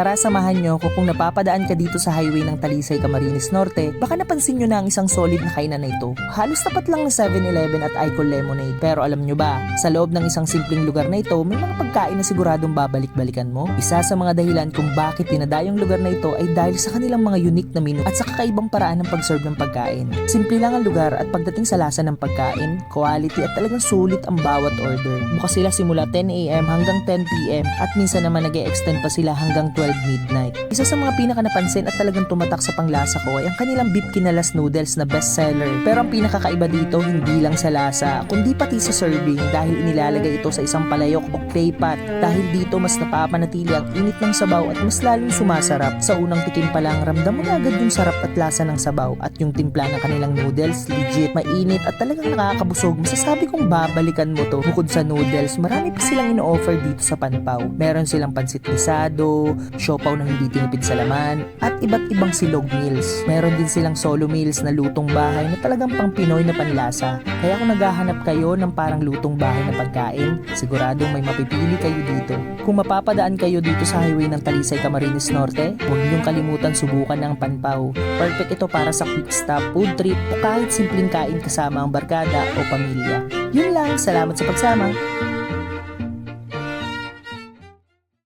Tara samahan nyo ko kung napapadaan ka dito sa highway ng Talisay, Camarines Norte, baka napansin nyo na ang isang solid na kainan na ito. Halos tapat lang ng 7-Eleven at Icon Lemonade. Pero alam nyo ba, sa loob ng isang simpleng lugar na ito, may mga pagkain na siguradong babalik-balikan mo. Isa sa mga dahilan kung bakit tinadayong lugar na ito ay dahil sa kanilang mga unique na menu at sa kakaibang paraan ng pag-serve ng pagkain. Simple lang ang lugar at pagdating sa lasa ng pagkain, quality at talagang sulit ang bawat order. Bukas sila simula 10 AM hanggang 10 PM at minsan naman nag-e-extend pa sila hanggang 12 midnight. Isa sa mga pinaka napansin at talagang tumatak sa panglasa ko ay ang kanilang beef kinalas noodles na bestseller. Pero ang pinakakaiba dito hindi lang sa lasa, kundi pati sa serving dahil inilalagay ito sa isang palayok o clay pot. Dahil dito mas napapanatili ang init ng sabaw at mas lalong sumasarap. Sa unang tikim pa lang ramdam mo na agad yung sarap at lasa ng sabaw at yung timpla ng kanilang noodles legit, mainit at talagang nakakabusog. Masasabi kong babalikan mo to. Bukod sa noodles, marami pa silang ino-offer dito sa Panpaw. Meron silang pansit lisado, siopaw na hindi tinipid sa laman, at iba't ibang silog meals. Meron din silang solo meals na lutong bahay na talagang pang Pinoy na panlasa. Kaya kung naghahanap kayo ng parang lutong bahay na pagkain, siguradong may mapipili kayo dito. Kung mapapadaan kayo dito sa highway ng Talisay, Camarines Norte, huwag niyong kalimutan subukan ng Panpaw. Perfect ito para sa quick stop, food trip o kahit simpleng kain kasama ang barkada o pamilya. Yun lang, salamat sa pagsama.